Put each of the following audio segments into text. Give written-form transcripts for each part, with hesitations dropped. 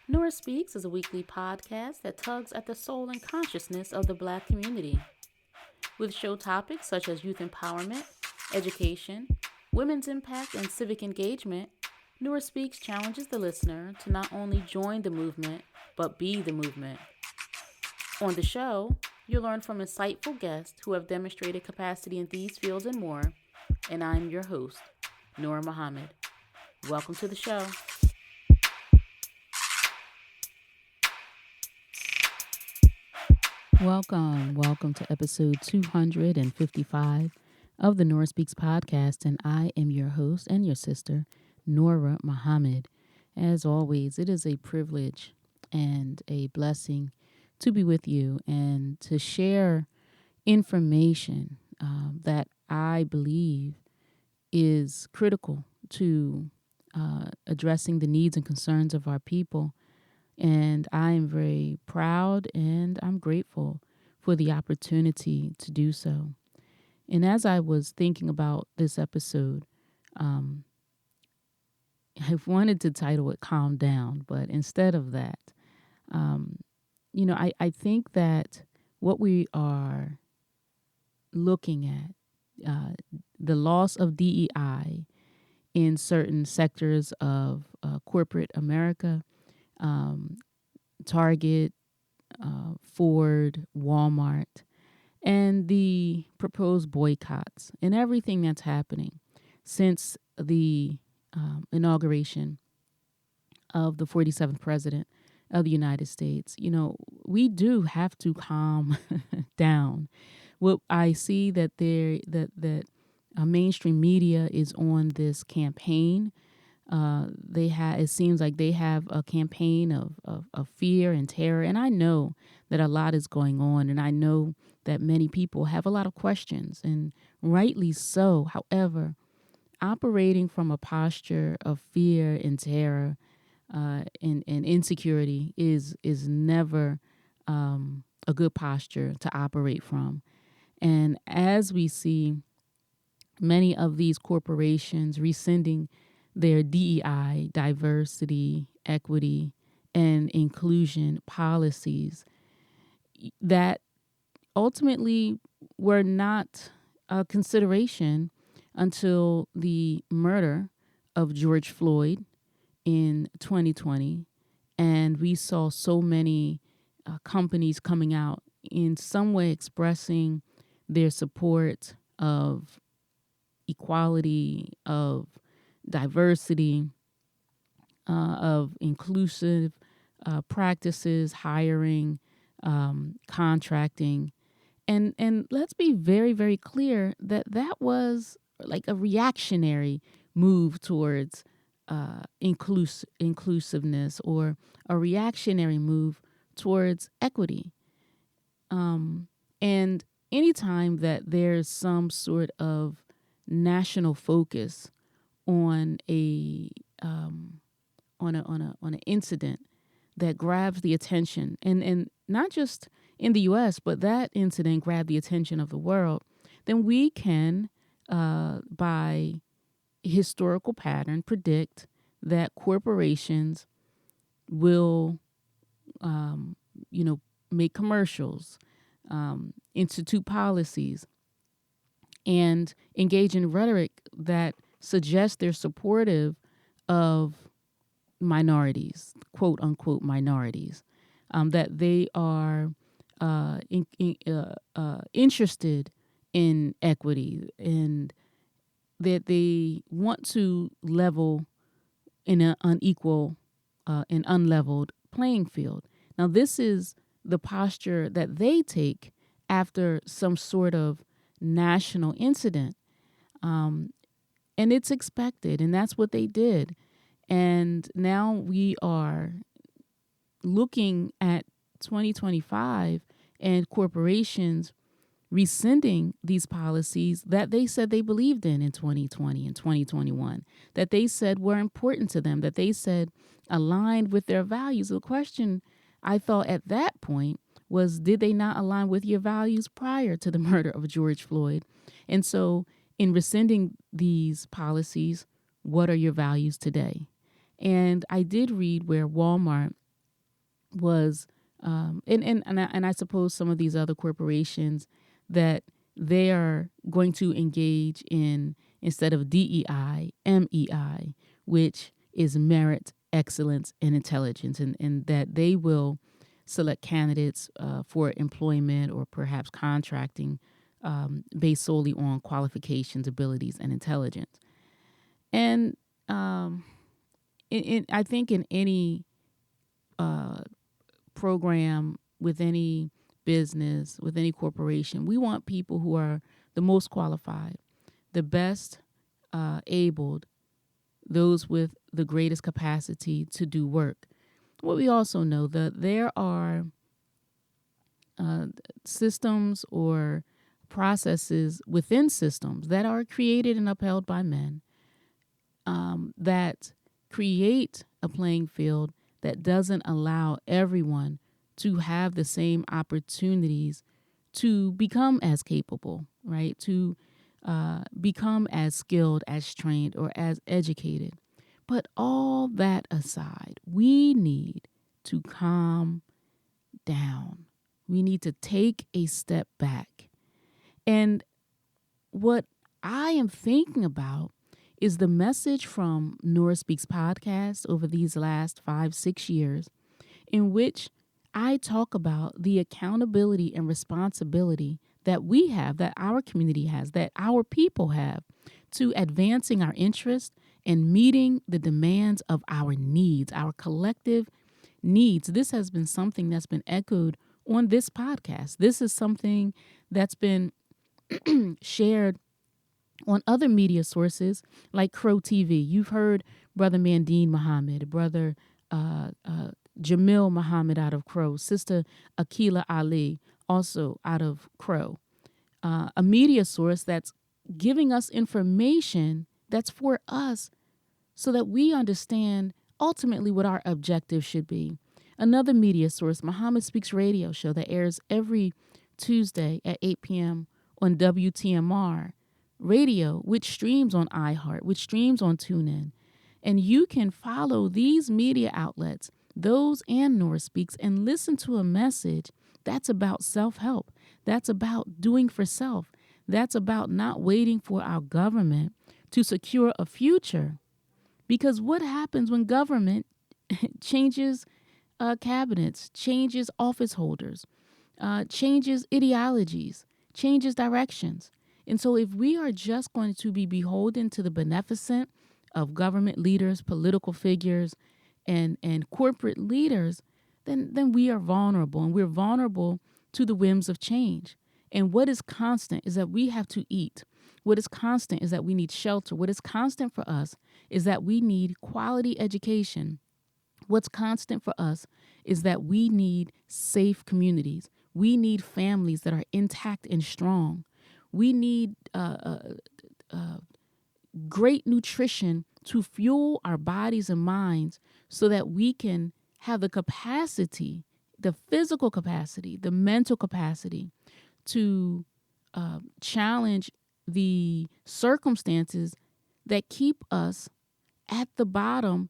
Nora Speaks is a weekly podcast that tugs at the soul and consciousness of the Black community. With show topics such as youth empowerment, education, women's impact, and civic engagement, Nora Speaks challenges the listener to not only join the movement, but be the movement. On the show, you'll learn from insightful guests who have demonstrated capacity in these fields and more, and I'm your host, Nora Muhammad. Welcome to the show. Welcome to episode 255 of the Nora Speaks podcast, and I am your host and your sister, Nora Muhammad. As always, it is a privilege and a blessing to be with you and to share information that I believe is critical to addressing the needs and concerns of our people. And I am very proud and I'm grateful for the opportunity to do so. And as I was thinking about this episode, um, I wanted to title it Calm Down, but instead of that, um, I think that what we are looking at, the loss of DEI in certain sectors of corporate America, um, Target, Ford, Walmart, and the proposed boycotts and everything that's happening since the inauguration of the 47th president of the United States. We do have to calm down. What I see that mainstream media is on this campaign. It seems like they have a campaign of fear and terror. And I know that a lot is going on. And I know that many people have a lot of questions, and rightly so. However, operating from a posture of fear and terror and insecurity is never a good posture to operate from. And as we see many of these corporations rescinding their DEI, diversity, equity, and inclusion policies that ultimately were not a consideration until the murder of George Floyd in 2020. And we saw so many companies coming out in some way expressing their support of equality, of diversity, of inclusive practices, hiring, contracting. And let's be very, very clear that that was like a reactionary move towards inclusiveness, or a reactionary move towards equity. And anytime that there's some sort of national focus on an incident that grabs the attention, and not just in the U.S., but that incident grabbed the attention of the world, then we can, by historical pattern, predict that corporations will, make commercials, institute policies, and engage in rhetoric that suggests they're supportive of minorities, quote unquote minorities, that they are interested in equity, and that they want to level in an unequal and unleveled playing field. Now, this is the posture that they take after some sort of national incident. And it's expected, and that's what they did. And now we are looking at 2025 and corporations rescinding these policies that they said they believed in 2020 and 2021, that they said were important to them, that they said aligned with their values. The question I thought at that point was, did they not align with your values prior to the murder of George Floyd? And so in rescinding these policies, what are your values today? And I did read where Walmart was, and I suppose some of these other corporations that they are going to engage in, instead of DEI, MEI, which is merit, excellence, and intelligence, and that they will select candidates for employment or perhaps contracting based solely on qualifications, abilities, and intelligence. And I think in any program, with any business, with any corporation, we want people who are the most qualified, the best abled, those with the greatest capacity to do work. What we also know that there are systems or processes within systems that are created and upheld by men that create a playing field that doesn't allow everyone to have the same opportunities to become as capable, right? To become as skilled, as trained, or as educated. But all that aside, we need to calm down. We need to take a step back. And what I am thinking about is the message from Nora Speaks podcast over these last 5-6 years, in which I talk about the accountability and responsibility that we have, that our community has, that our people have, to advancing our interests and meeting the demands of our needs, our collective needs. This has been something that's been echoed on this podcast. This is something that's been shared on other media sources like CROE TV. You've heard Brother Mandine Muhammad, Brother Jamil Muhammad out of CROE, Sister Akila Ali, also out of CROE. A media source that's giving us information that's for us so that we understand ultimately what our objective should be. Another media source, Muhammad Speaks radio show that airs every Tuesday at 8 p.m. on WTMR radio, which streams on iHeart, which streams on TuneIn. And you can follow these media outlets, those and Nora Speaks, and listen to a message that's about self-help. That's about doing for self. That's about not waiting for our government to secure a future. Because what happens when government changes cabinets, changes office holders, changes ideologies, changes directions? And so if we are just going to be beholden to the beneficent of government leaders, political figures, and corporate leaders, then we are vulnerable, and we're vulnerable to the whims of change. And what is constant is that we have to eat. What is constant is that we need shelter. What is constant for us is that we need quality education. What's constant for us is that we need safe communities. We need families that are intact and strong. We need great nutrition to fuel our bodies and minds so that we can have the capacity, the physical capacity, the mental capacity to challenge the circumstances that keep us at the bottom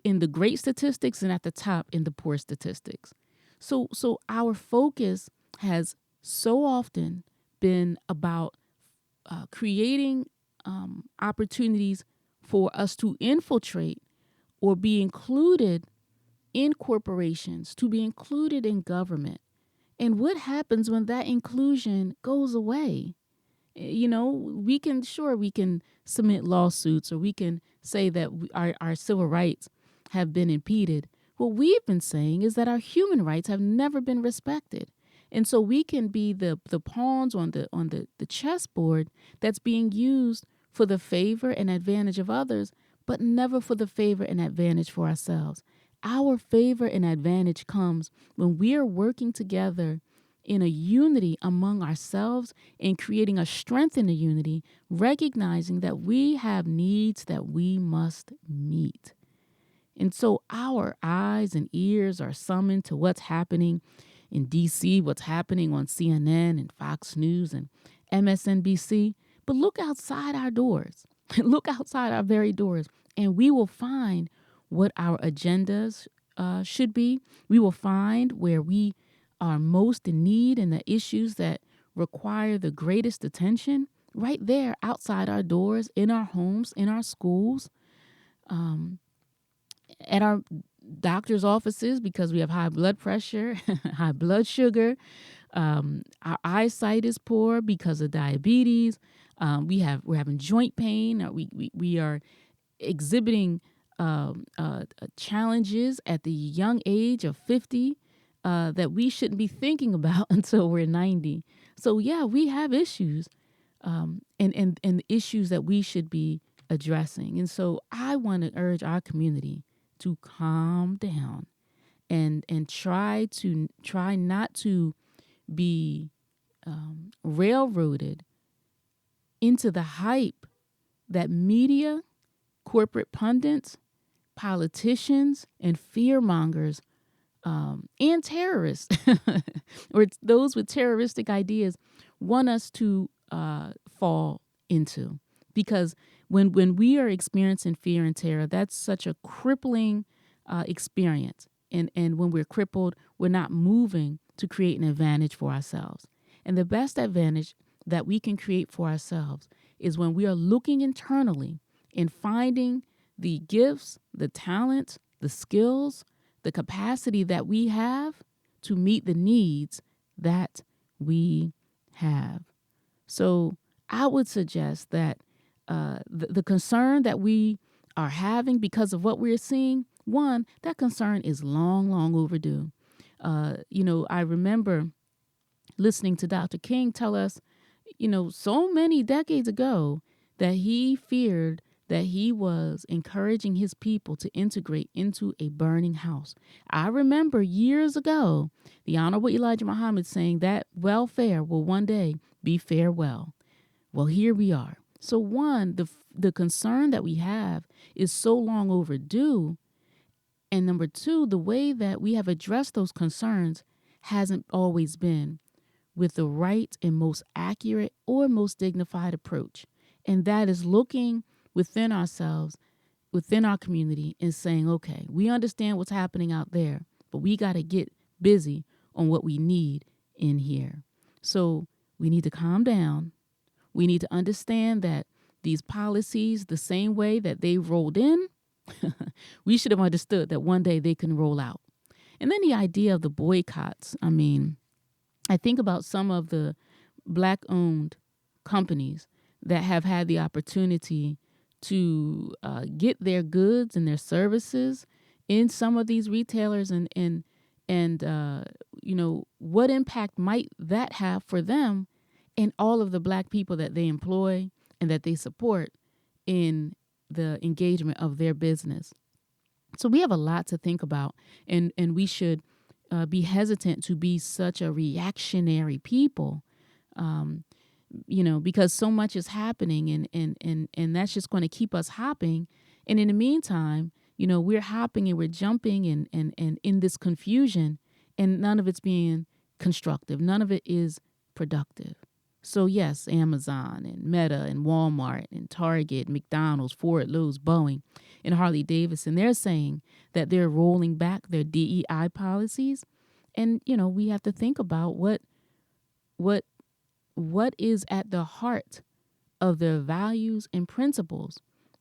in the great statistics and at the top in the poor statistics. So our focus has so often been about creating opportunities for us to infiltrate or be included in corporations, to be included in government. And what happens when that inclusion goes away? You know, we can submit lawsuits, or we can say that our civil rights have been impeded. What we've been saying is that our human rights have never been respected. And so we can be the pawns on the chessboard that's being used for the favor and advantage of others, but never for the favor and advantage for ourselves. Our favor and advantage comes when we are working together in a unity among ourselves and creating a strength in the unity, recognizing that we have needs that we must meet. And so our eyes and ears are summoned to what's happening in D.C., what's happening on CNN and Fox News and MSNBC. But look outside our doors. Look outside our very doors, and we will find what our agendas should be. We will find where we are most in need and the issues that require the greatest attention right there outside our doors, in our homes, in our schools, at our doctor's offices because we have high blood pressure, high blood sugar. Our eyesight is poor because of diabetes. We're having joint pain. We are exhibiting challenges at the young age of 50 that we shouldn't be thinking about until we're 90. So yeah, we have issues, and issues that we should be addressing. And so I want to urge our community to calm down and try not to be railroaded into the hype that media, corporate pundits, politicians, and fear mongers, and terrorists, or it's those with terroristic ideas, want us to fall into. Because when we are experiencing fear and terror, that's such a crippling experience. And when we're crippled, we're not moving to create an advantage for ourselves. And the best advantage that we can create for ourselves is when we are looking internally and finding the gifts, the talents, the skills, the capacity that we have to meet the needs that we have. So I would suggest that the concern that we are having because of what we're seeing, one, that concern is long, long overdue. I remember listening to Dr. King tell us, so many decades ago that he feared that he was encouraging his people to integrate into a burning house. I remember years ago, the Honorable Elijah Muhammad saying that welfare will one day be farewell. Well, here we are. So one, the concern that we have is so long overdue. And number two, the way that we have addressed those concerns hasn't always been with the right and most accurate or most dignified approach. And that is looking within ourselves, within our community, and saying, okay, we understand what's happening out there, but we got to get busy on what we need in here. So we need to calm down. We need to understand that these policies, the same way that they rolled in, we should have understood that one day they can roll out. And then the idea of the boycotts. I mean, I think about some of the Black-owned companies that have had the opportunity to get their goods and their services in some of these retailers, and what impact might that have for them and all of the Black people that they employ and that they support in the engagement of their business. So we have a lot to think about, and we should be hesitant to be such a reactionary people, because so much is happening, and that's just going to keep us hopping. And in the meantime, we're hopping and we're jumping and in this confusion, and none of it's being constructive. None of it is productive. So yes, Amazon and Meta and Walmart and Target, McDonald's, Ford, Lowe's, Boeing, and Harley Davidson, they're saying that they're rolling back their DEI policies. And, we have to think about what is at the heart of their values and principles.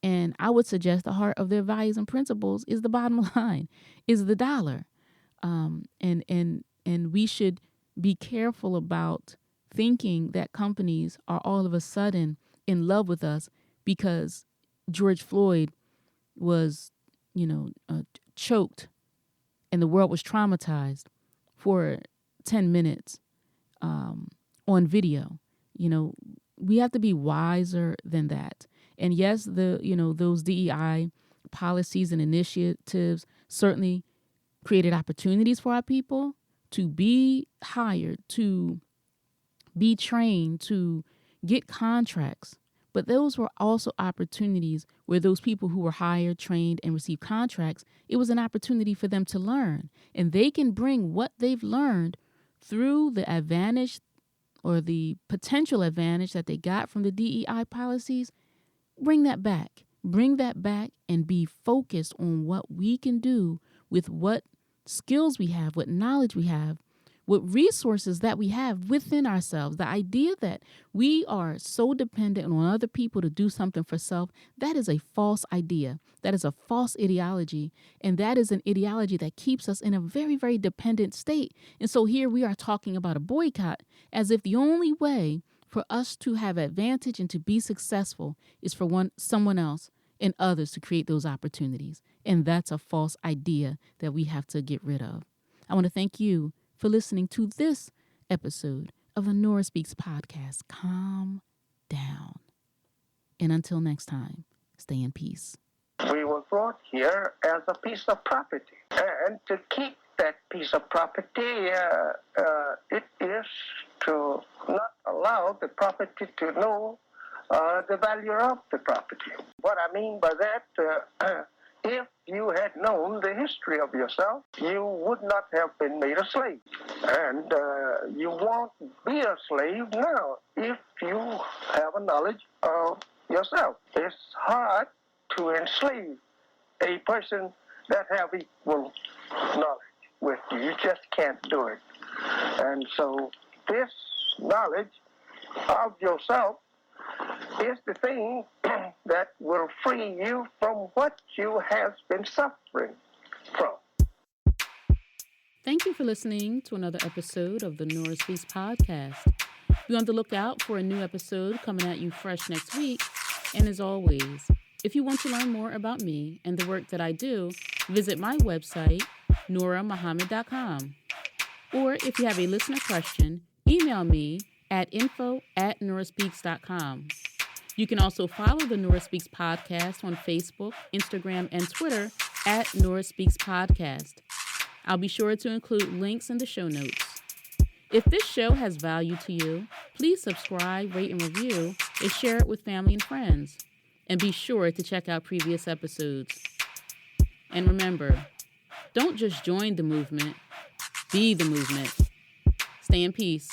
And I would suggest the heart of their values and principles is the bottom line, is the dollar. And we should be careful about thinking that companies are all of a sudden in love with us because George Floyd was, choked and the world was traumatized for 10 minutes on video. We have to be wiser than that. And yes, those DEI policies and initiatives certainly created opportunities for our people to be hired, to be trained, to get contracts. But those were also opportunities where those people who were hired, trained, and received contracts, it was an opportunity for them to learn. And they can bring what they've learned through the advantage or the potential advantage that they got from the DEI policies. Bring that back and be focused on what we can do with what skills we have, what knowledge we have, what resources that we have within ourselves. The idea that we are so dependent on other people to do something for self, that is a false idea. That is a false ideology. And that is an ideology that keeps us in a very, very dependent state. And so here we are talking about a boycott as if the only way for us to have advantage and to be successful is for someone else and others to create those opportunities. And that's a false idea that we have to get rid of. I want to thank you for listening to this episode of the Nora Speaks podcast. Calm down. And until next time, stay in peace. We were brought here as a piece of property. And to keep that piece of property, it is to not allow the property to know the value of the property. What I mean by that, if you had known the history of yourself, you would not have been made a slave. And you won't be a slave now if you have a knowledge of yourself. It's hard to enslave a person that have equal knowledge with you. You just can't do it. And so this knowledge of yourself is the thing that will free you from what you have been suffering from. Thank you for listening to another episode of the Nora Speaks podcast. Be on the lookout for a new episode coming at you fresh next week. And as always, if you want to learn more about me and the work that I do, visit my website, noramahammed.com. Or if you have a listener question, email me at info@noraspeaks.com. You can also follow the Nora Speaks podcast on Facebook, Instagram, and Twitter at Nora Speaks Podcast. I'll be sure to include links in the show notes. If this show has value to you, please subscribe, rate, and review, and share it with family and friends. And be sure to check out previous episodes. And remember, don't just join the movement, be the movement. Stay in peace.